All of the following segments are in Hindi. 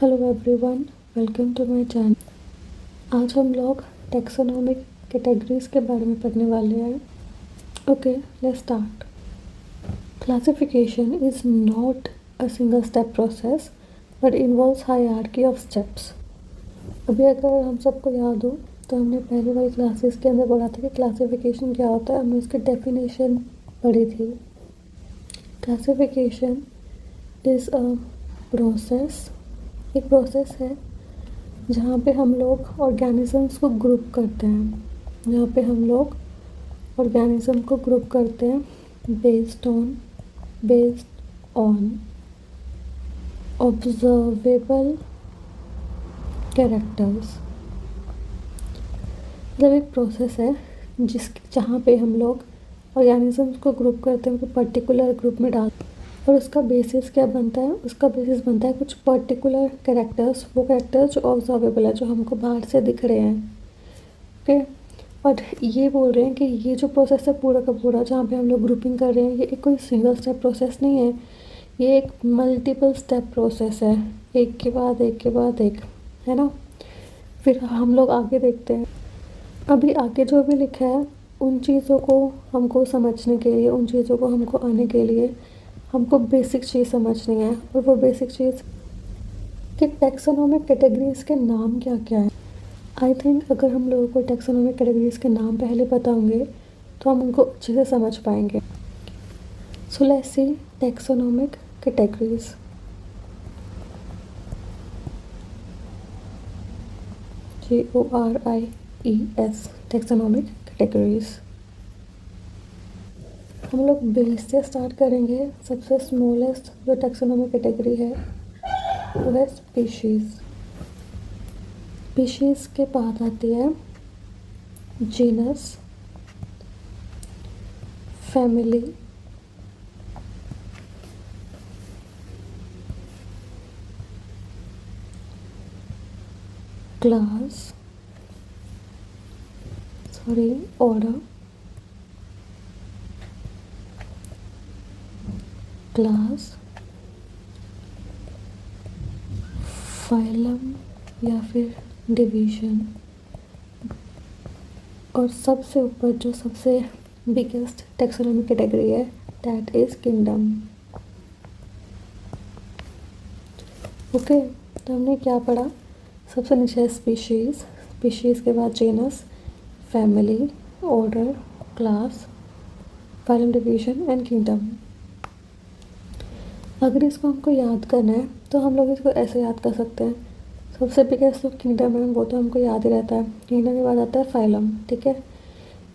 Hello everyone, welcome to my channel. आज हम लोग टैक्सोनॉमिक कैटेगरीज के बारे में पढ़ने वाले हैं। Okay, let's start. Classification is not a single step process but involves hierarchy of steps. अभी अगर हम सबको याद हो तो हमने पहली वाली क्लासेस के अंदर बोला था कि क्लासिफिकेशन क्या होता है। हमने उसकी डेफिनेशन पढ़ी थी। क्लासिफिकेशन इज़ अ प्रोसेस, एक प्रोसेस है जहाँ पे हम लोग ऑर्गेनिजम्स को ग्रुप करते हैं, बेस्ड ऑन ऑब्जर्वेबल कैरेक्टर्स। मतलब एक प्रोसेस है जहाँ पे हम लोग ऑर्गेनिजम्स को ग्रुप करते हैं, पर्टिकुलर ग्रुप में डालते हैं। और उसका बेसिस क्या बनता है? उसका बेसिस बनता है कुछ पर्टिकुलर कैरेक्टर्स, वो कैरेक्टर्स जो ऑब्जर्वेबल है, जो हमको बाहर से दिख रहे हैं। ओके, और ये बोल रहे हैं कि ये जो प्रोसेस है पूरा का पूरा, जहाँ पे हम लोग ग्रुपिंग कर रहे हैं, ये एक कोई सिंगल स्टेप प्रोसेस नहीं है, ये एक मल्टीपल स्टेप प्रोसेस है, एक के बाद एक, है ना। फिर हम लोग आगे देखते हैं। अभी आगे जो भी लिखा है उन चीज़ों को हमको समझने के लिए, उन चीज़ों को हमको आने के लिए हमको बेसिक चीज़ समझनी है। और वो बेसिक चीज़ कि टैक्सोनॉमिक कैटेगरीज़ के नाम क्या क्या है। आई थिंक अगर हम लोगों को टैक्सोनॉमिक कैटेगरीज़ के नाम पहले पता होंगे तो हम उनको अच्छे से समझ पाएंगे। So let's see taxonomic categories. GORIES, taxonomic categories. हम लोग बेस से स्टार्ट करेंगे। सबसे स्मॉलेस्ट जो टैक्सोनॉमिक कैटेगरी है वो है स्पीशीज़। स्पीशीज़ के बाद आती है genus, family, order, class, phylum या फिर डिवीज़न, और सबसे ऊपर जो सबसे बिगेस्ट टैक्सोनॉमिक कैटेगरी है दैट इज़ किंगडम। ओके, तो हमने क्या पढ़ा? सबसे नीचे है स्पीशीज़ के बाद genus, family, order, class, phylum, division and kingdom. अगर इसको हमको याद करना है तो हम लोग इसको ऐसे याद कर सकते हैं। सबसे बिगेस्ट जो किंगडम है वो तो हमको याद ही रहता है। किंगडम के बाद आता है फाइलम, ठीक है।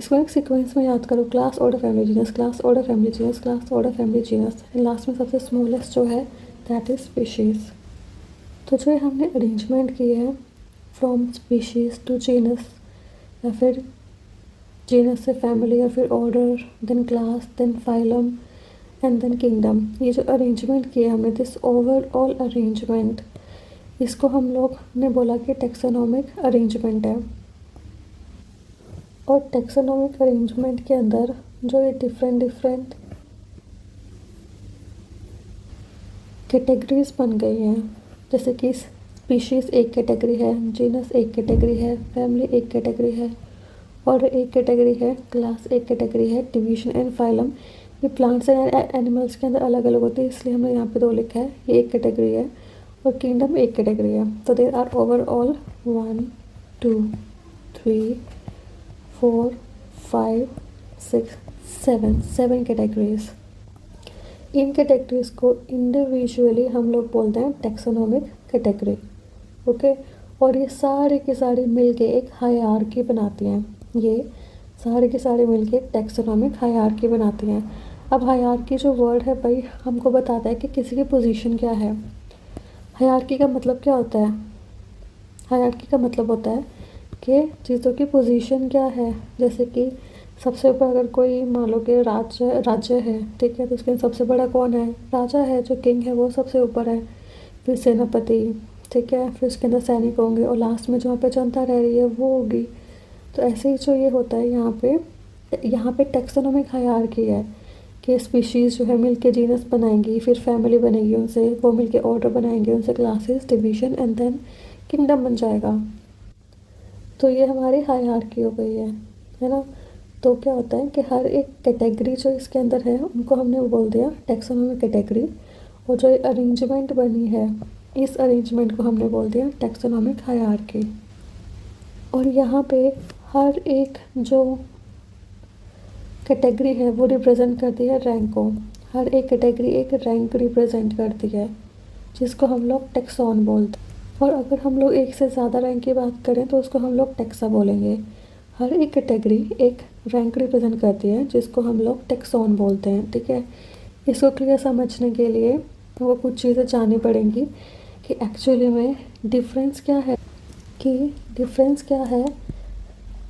इसको एक सीक्वेंस में याद करो, class, order, family, genus, class, order, family, genus, class, order, family, genus, last में सबसे स्मॉलेस्ट जो है दैट इज़ स्पीशीज़। तो जो हमने अरेंजमेंट की है फ्रॉम स्पीशीज़ टू जीनस, या फिर जीनस से फैमिली, या फिर order, then class, then phylum and then kingdom, ये जो अरेंजमेंट किया हमने, दिस ओवरऑल अरेंजमेंट, इसको हम लोग ने बोला कि टैक्सोनॉमिक अरेंजमेंट है। और टैक्सोनॉमिक अरेंजमेंट के अंदर जो ये डिफरेंट कैटेगरीज बन गई हैं, जैसे कि स्पीशीज़ एक कैटेगरी है, जीनस एक कैटेगरी है, फैमिली एक कैटेगरी है, ऑर्डर एक कैटेगरी है, क्लास एक कैटेगरी है, डिवीज़न एंड फाइलम ये प्लांट्स एंड एनिमल्स के अंदर अलग अलग होते हैं, इसलिए हमने यहाँ पे 2 लिखा है, ये एक कैटेगरी है, और किंगडम एक कैटेगरी है। तो देयर आर ओवरऑल 1 2 3 4 5 6 7 कैटेगरीज। इन कैटेगरीज को इंडिविजुअली हम लोग बोलते हैं टैक्सोनॉमिक कैटेगरी। ओके, और ये सारे के सारे मिलके एक हायरार्की बनाती हैं। ये सारे के सारे मिलके एक टैक्सोनॉमिक हायरार्की बनाती हैं। अब हायरार्की जो वर्ड है भाई हमको बताता है कि किसी की पोजीशन क्या है। हायरार्की का मतलब क्या होता है? हायरार्की का मतलब होता है कि चीज़ों की पोजीशन क्या है। जैसे कि सबसे ऊपर अगर कोई मान लो कि राज्य है, ठीक है, तो उसके सबसे बड़ा कौन है? राजा है, जो किंग है वो सबसे ऊपर है, फिर सेनापति, ठीक है, फिर उसके अंदर सैनिक होंगे, और लास्ट में जहाँ पे जनता रह रही है वो होगी। तो ऐसे ही जो ये होता है यहाँ पे टैक्सोनॉमिक हायरार्की है कि स्पीशीज़ जो है मिलके जीनस बनाएंगी, फिर फैमिली बनेगी उनसे, वो मिलके ऑर्डर बनाएंगे उनसे, classes, division and then kingdom बन जाएगा। तो ये हमारी हायरार्की हो गई है ना। तो क्या होता है कि हर एक कैटेगरी जो इसके अंदर है उनको हमने बोल दिया टैक्सोनॉमिक कैटेगरी, और जो अरेंजमेंट बनी है इस अरेंजमेंट को हमने बोल दिया टैक्सोनॉमिक हायरार्की। और यहाँ पे हर एक जो कैटेगरी है वो रिप्रेजेंट करती है रैंक को। हर एक कैटेगरी एक रैंक रिप्रेजेंट करती है जिसको हम लोग टैक्सॉन बोलते हैं। और अगर हम लोग एक से ज़्यादा रैंक की बात करें तो उसको हम लोग टैक्सा बोलेंगे। हर एक कैटेगरी एक रैंक रिप्रेजेंट करती है जिसको हम लोग टैक्सॉन बोलते हैं, ठीक है। इसको क्लियर समझने के लिए वो कुछ चीज़ें जाननी पड़ेंगी कि एक्चुअली में डिफरेंस क्या है,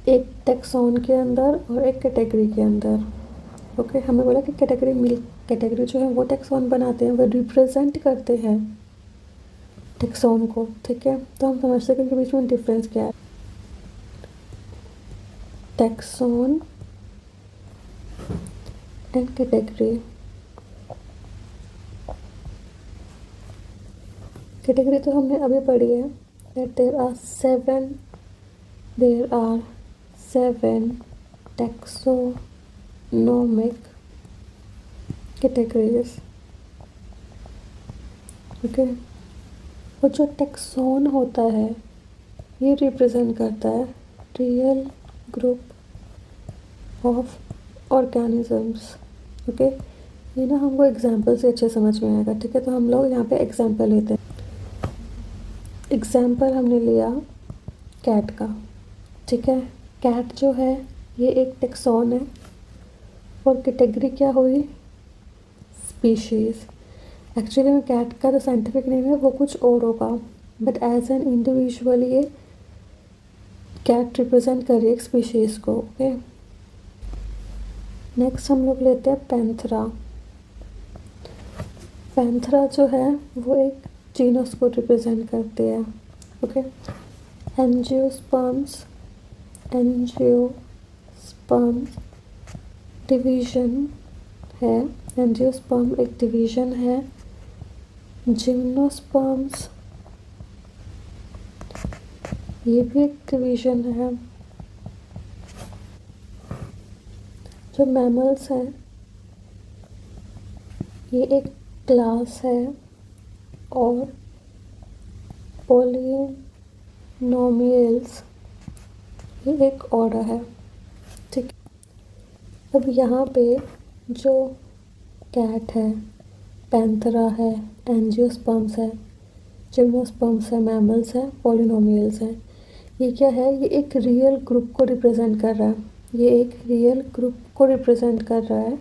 एक टैक्सॉन के अंदर और एक कैटेगरी के अंदर। ओके, हमें बोला कि कैटेगरी जो है वो टैक्सॉन बनाते हैं, वो रिप्रेजेंट करते हैं टैक्सॉन को, ठीक है। तो हम समझ सकते हैं कि बीच में डिफरेंस क्या है। Taxon and category. कैटेगरी तो हमने अभी पढ़ी है that there are seven taxonomic categories, okay. और जो टैक्सॉन होता है ये रिप्रेजेंट करता है real group of organisms, okay. ये ना हमको एग्जाम्पल से अच्छे समझ में आएगा, ठीक है। तो हम लोग यहाँ पे एग्जाम्पल लेते हैं। एग्जाम्पल हमने लिया कैट का, ठीक है। कैट जो है ये एक टैक्सॉन है और कैटेगरी क्या हुई, स्पीशीज़। एक्चुअली में कैट का जो साइंटिफिक नेम है वो कुछ और होगा, बट एज एन इंडिविजुअल ये कैट रिप्रेजेंट कर रही है एक स्पीशीज़ को, ओके। नेक्स्ट हम लोग लेते हैं पैंथरा। पैंथरा जो है वो एक जीनस को रिप्रेजेंट करते हैं, ओके। एंजियोस्पर्म्स डिवीज़न है, एंजियोस्पर्म एक डिवीज़न है। जिम्नोस्पर्म्स ये भी एक डिवीज़न है। जो मैमल्स हैं ये एक क्लास है और पॉलिनोमियल्स ये एक ऑर्डर है, ठीक। अब यहाँ पे जो कैट है, पैंथरा है, एंजियोस्पर्म्स है, जिम्नोस्पर्म्स है, मैमल्स है, पॉलिनोमियल्स है, ये क्या है, ये एक रियल ग्रुप को रिप्रेजेंट कर रहा है। ये एक रियल ग्रुप को रिप्रेजेंट कर रहा है,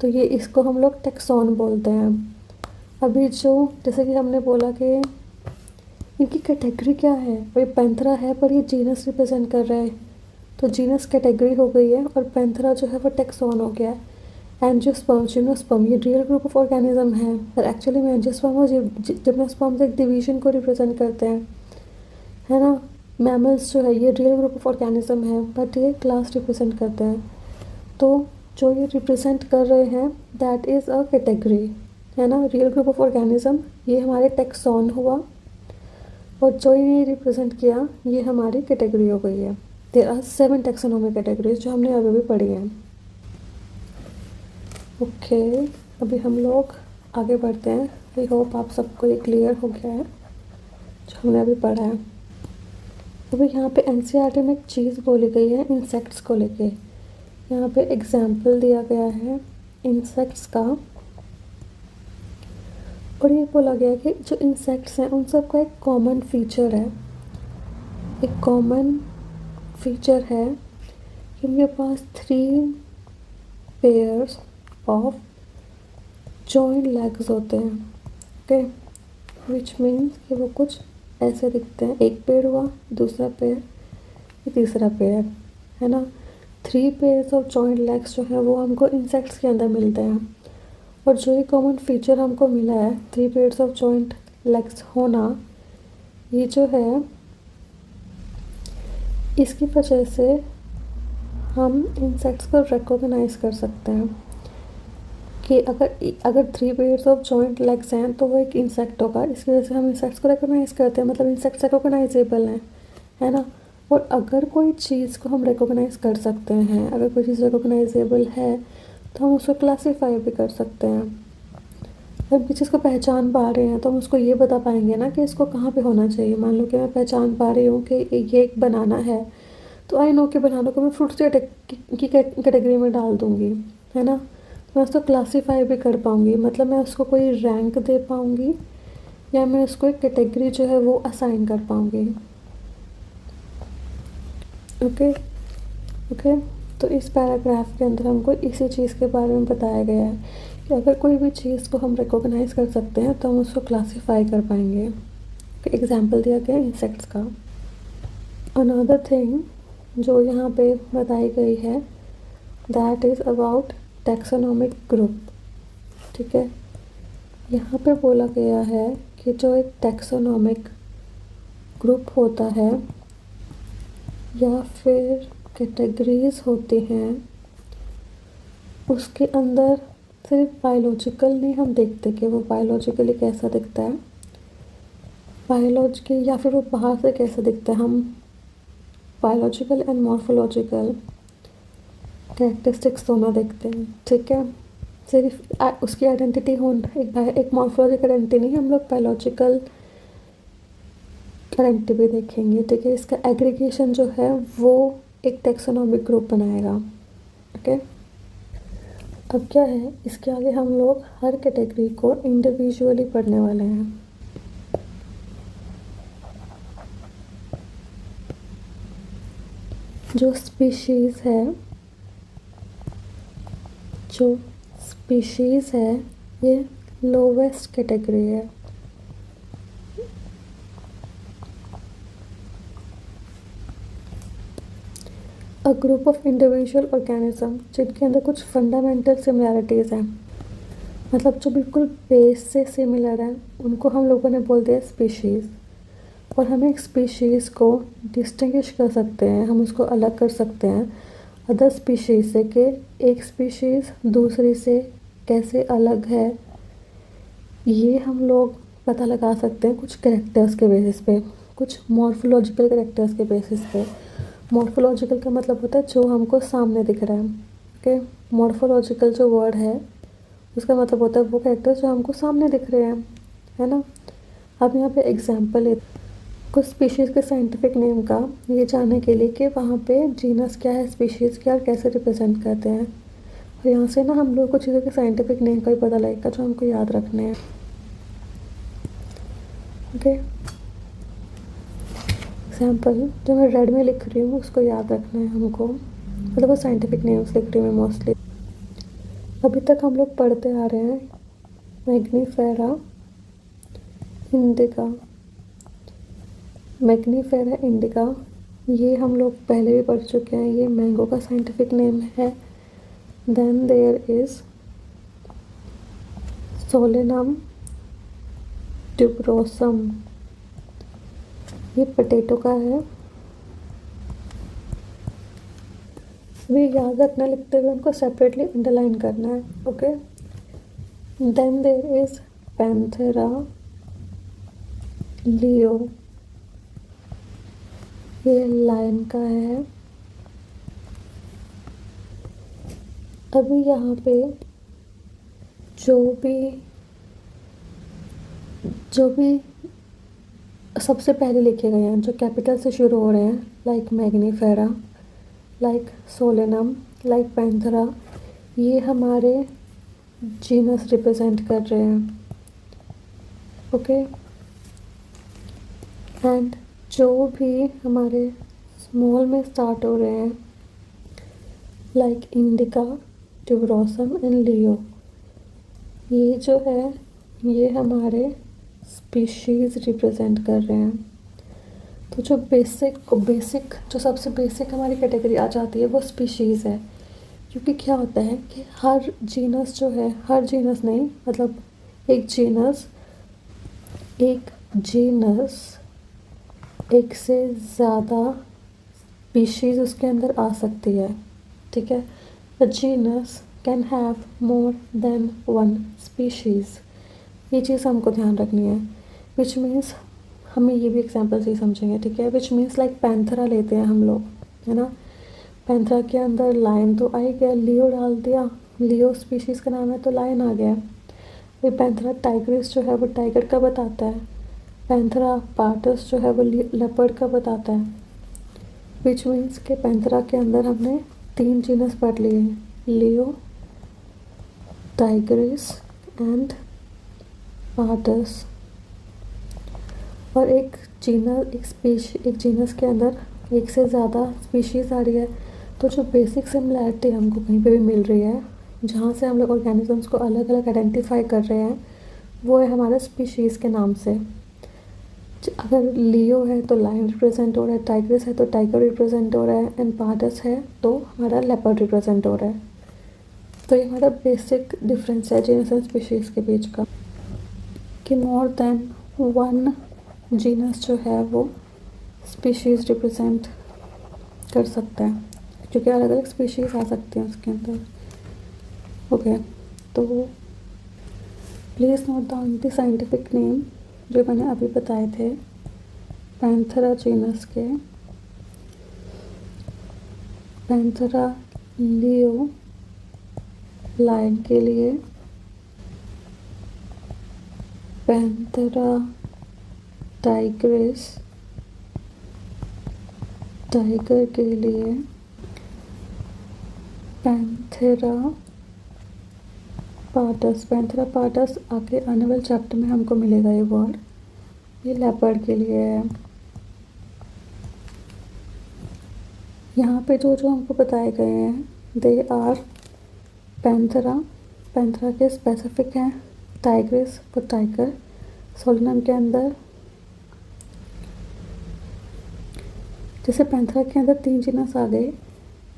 तो ये इसको हम लोग टैक्सॉन बोलते हैं। अभी जो जैसे कि हमने बोला कि इनकी कैटेगरी क्या है, भाई पैंथरा है पर ये जीनस रिप्रेजेंट कर रहा है, तो जीनस कैटेगरी हो गई है और पैंथरा जो है वो टैक्सॉन हो गया है। एंजियोस्पर्म, जिम्नोस्पर्म ये रियल ग्रुप ऑफ ऑर्गेनिज्म है, पर एक्चुअली में एंजियोस्पर्म और जिम्नोस्पर्म एक डिवीजन को रिप्रेजेंट करते हैं, है ना। मैमल्स जो है ये रियल ग्रुप ऑफ ऑर्गेनिज्म है बट ये क्लास रिप्रेजेंट करते हैं। तो जो ये रिप्रेजेंट कर रहे हैं दैट इज़ अ कैटेगरी, है ना। रियल ग्रुप ऑफ ऑर्गेनिज्म ये हमारे टैक्सॉन हुआ और जो ये रिप्रेजेंट किया ये हमारी कैटेगरी हो गई है। देयर आर 7 टैक्सोनॉमिक कैटेगरीज जो हमने अभी भी पढ़ी हैं, ओके। अभी हम लोग आगे बढ़ते हैं। आई होप आप सबको ये क्लियर हो गया है जो हमने अभी पढ़ा है। अभी यहाँ पे एनसीईआरटी में एक चीज़ बोली गई है इंसेक्ट्स को लेके। यहाँ पे एग्जाम्पल दिया गया है इंसेक्ट्स का और ये बोला गया है कि जो इंसेक्ट्स हैं उन सबका एक कॉमन फीचर है, कि उनके पास 3 पेयर्स ऑफ जॉइंट लेग्स होते हैं, ओके। विच मीन्स कि वो कुछ ऐसे दिखते हैं, एक पेयर हुआ, दूसरा पेयर, ये तीसरा पेयर, है ना। 3 पेयर्स ऑफ जॉइंट लेग्स जो है वो हमको इंसेक्ट्स के अंदर मिलते हैं। और जो ये कॉमन फीचर हमको मिला है 3 पेयर्स ऑफ जॉइंट लेग्स होना, ये जो है इसकी वजह से हम इंसेक्ट्स को रिकॉग्नाइज कर सकते हैं। कि अगर 3 पेयर्स ऑफ जॉइंट लेग्स हैं तो वो एक इंसेक्ट होगा। इसकी वजह से हम इंसेक्ट्स को रिकॉग्नाइज करते हैं, मतलब इंसेक्ट्स रिकॉग्नाइजेबल हैं, है ना। और अगर कोई चीज़ को हम रिकॉग्नाइज कर सकते हैं, अगर कोई चीज़ रिकॉग्नाइजेबल है तो हम उसको क्लासीफाई भी कर सकते हैं। अगर किसी चीज़ को पहचान पा रहे हैं तो हम उसको ये बता पाएंगे ना कि इसको कहाँ पे होना चाहिए। मान लो कि मैं पहचान पा रही हूँ कि ये एक बनाना है, तो आई नो कि बनाना को मैं फ्रूट्स की कैटेगरी में डाल दूँगी, है ना। मैं उसको क्लासीफाई भी कर पाऊँगी, मतलब मैं उसको कोई रैंक दे पाऊँगी या मैं उसको एक कैटेगरी जो है वो असाइन कर पाऊँगी। Okay okay. तो इस पैराग्राफ के अंदर हमको इसी चीज़ के बारे में बताया गया है कि अगर कोई भी चीज़ को हम रिकॉग्नाइज कर सकते हैं तो हम उसको क्लासीफाई कर पाएंगे। एग्जाम्पल दिया गया इंसेक्ट्स का। अनदर थिंग जो यहाँ पे बताई गई है that is about taxonomic group. ठीक है, यहाँ पे बोला गया है कि जो एक टैक्सोनॉमिक ग्रुप होता है या फिर कैटेगरीज होती हैं, उसके अंदर सिर्फ बायोलॉजिकल नहीं हम देखते कि वो बायोलॉजिकली कैसा दिखता है, बायोलॉजिकल या फिर वो बाहर से कैसा दिखता है। हम बायोलॉजिकल एंड मॉर्फोलॉजिकल कैरेक्टरिस्टिक्स दोनों देखते हैं। ठीक है, सिर्फ उसकी आइडेंटिटी हो, एक मॉर्फोलॉजिकल आइडेंटिटी नहीं, हम लोग बायोलॉजिकल आइडेंटिटी भी देखेंगे। ठीक है, इसका एग्रीगेशन जो है वो एक टैक्सोनॉमिक ग्रुप बनाएगा। ओके, अब क्या है, इसके आगे हम लोग हर कैटेगरी को इंडिविजुअली पढ़ने वाले हैं। जो स्पीशीज़ है ये लोवेस्ट कैटेगरी है। A group of individual organism जिनके अंदर कुछ फंडामेंटल सिमिलैरिटीज़ हैं, मतलब जो बिल्कुल बेस से सिमिलर हैं, उनको हम लोगों ने बोल दिया स्पीशीज़। और हम एक स्पीशीज़ को डिस्टिंग्विश कर सकते हैं, हम उसको अलग कर सकते हैं अदर स्पीशीज़ से कि एक स्पीशीज़ दूसरी से कैसे अलग है। ये हम लोग पता लगा सकते हैं कुछ कैरेक्टर्स के बेसिस पे, कुछ मॉर्फोलॉजिकल कैरेक्टर्स के बेसिस पे। मॉर्फोलॉजिकल का मतलब होता है जो हमको सामने दिख रहा है। ओके, मॉर्फोलॉजिकल जो वर्ड है उसका मतलब होता है वो कैरेक्टर्स जो हमको सामने दिख रहे हैं, है ना। अब यहाँ पे एग्जांपल है कुछ स्पीशीज़ के साइंटिफिक नेम का, ये जानने के लिए कि वहाँ पे जीनस क्या है, स्पीशीज़ क्या और कैसे रिप्रेजेंट करते हैं। और यहाँ से ना हम लोग को चीज़ों के साइंटिफिक नेम का भी पता लगेगा जो हमको याद रखने हैं। ओके, एग्जाम्पल जो मैं रेड में लिख रही हूँ उसको याद रखना है हमको, मतलब वो साइंटिफिक नेम्स लिख रही हूँ मैं मोस्टली। अभी तक हम लोग पढ़ते आ रहे हैं मैग्नीफेरा इंडिका। मैग्नीफेरा इंडिका ये हम लोग पहले भी पढ़ चुके हैं, ये मैंगो का साइंटिफिक नेम है। Then there is Solanum tuberosum, ये पोटैटो का है। भी याद रखना, लिखते हुए उनको सेपरेटली अंडरलाइन करना है। Okay, then there is Panthera leo, ये लायन का है। अभी यहाँ पे जो भी सबसे पहले लिखे गए हैं, जो कैपिटल से शुरू हो रहे हैं, like Mangifera, like Solanum, like Panthera, ये हमारे जीनस रिप्रेजेंट कर रहे हैं। ओके, एंड जो भी हमारे स्मॉल में स्टार्ट हो रहे हैं लाइक इंडिका, ट्यूबरोसम एंड लियो, ये जो है ये हमारे स्पीशीज़ रिप्रेजेंट कर रहे हैं। तो जो बेसिक जो सबसे बेसिक हमारी कैटेगरी आ जाती है वो स्पीशीज़ है। क्योंकि क्या होता है कि हर जीनस जो है, हर जीनस नहीं, मतलब एक जीनस एक से ज़्यादा स्पीशीज़ उसके अंदर आ सकती है। ठीक है, अ genus can have more than one species. ये चीज़ हमको ध्यान रखनी है। विच मीन्स हमें ये भी एग्जाम्पल से समझेंगे, ठीक है। विच मीन्स लाइक पैंथरा लेते हैं हम लोग, है ना। पैंथरा के अंदर लायन तो आ ही गया, लियो डाल दिया, लियो स्पीशीज़ का नाम है तो लायन आ गया। ये पैंथरा टाइग्रिस जो है वो टाइगर का बताता है, पैंथरा पार्टस जो है वो लेपर्ड का बताता है। विच मीन्स के पैंथरा के अंदर हमने 3 जीनस पढ़ लिए हैं, लियो, टाइग्रिस एंड पार्टस। और एक जीनस के अंदर एक से ज़्यादा स्पीशीज़ आ रही है, तो जो बेसिक सिमिलैरिटी हमको कहीं पे भी मिल रही है, जहाँ से हम लोग ऑर्गेनिजम्स को अलग अलग आइडेंटिफाई कर रहे हैं, वो है हमारा स्पीशीज़ के नाम से। अगर लियो है तो लायन रिप्रेजेंट हो रहा है, टाइग्रिस है तो टाइगर रिप्रेजेंट हो रहा है, एंड पार्टस है तो हमारा लेपर्ड रिप्रेजेंट हो रहा है। तो ये हमारा बेसिक डिफरेंस है जीनस एंड स्पीशीज़ के बीच का, कि मोर देन वन जीनस जो है वो स्पीशीज़ रिप्रेजेंट कर सकता है, क्योंकि अलग अलग स्पीशीज़ आ सकती हैं उसके अंदर। ओके, तो please note down the scientific name जो मैंने अभी बताए थे पैंथरा जीनस के। पैंथरा लियो लायन के लिए, पैंथरा टाइग्रिस टाइगर के लिए, पैंथेरा पार्टस आगे आने वाले चैप्टर में हमको मिलेगा ये वर्ड। ये लेपर्ड के लिए है। यहाँ पे जो जो हमको बताए गए हैं दे आर पैंथरा के स्पेसिफिक हैं, टाइग्रिस और टाइगर। सोलिनम के अंदर जैसे पैंथरा के अंदर 3 जीनस आ गए,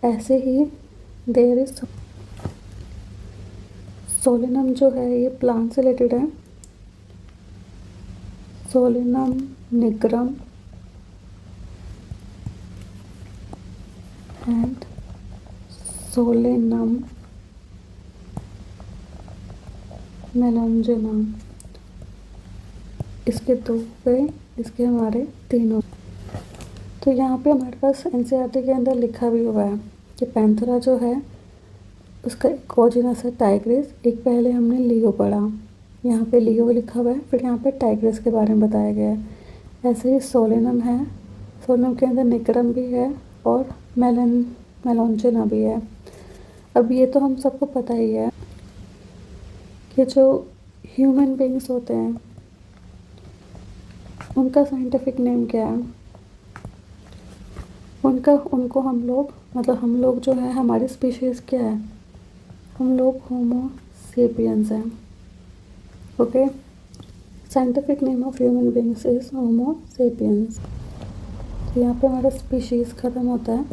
ऐसे ही देयर इज सोलिनम जो है ये प्लांट से रिलेटेड है। सोलिनम निग्रम एंड सोलिनम मेलंजिनम, इसके 2 गए, इसके हमारे 3 हो। तो यहाँ पे हमारे पास एनसीईआरटी के अंदर लिखा भी हुआ है कि पैंथरा जो है उसका एक और जीनस है टाइग्रिस। एक पहले हमने लियो पढ़ा, यहाँ पे लियो लिखा हुआ है, फिर यहाँ पे टाइग्रिस के बारे में बताया गया है। ऐसे ही सोलिनम है, सोलिनम के अंदर निग्रम भी है और मेलंजिना भी है। अब ये तो हम सबको पता ही है कि जो ह्यूमन बींग्स होते हैं उनका साइंटिफिक नेम क्या है, उनको हम लोग जो है हमारी स्पीशीज़ क्या है, हम लोग होमो सेपियंस हैं। Okay, scientific name of human beings is homo sapiens. तो यहाँ पे हमारा स्पीशीज़ ख़त्म होता है।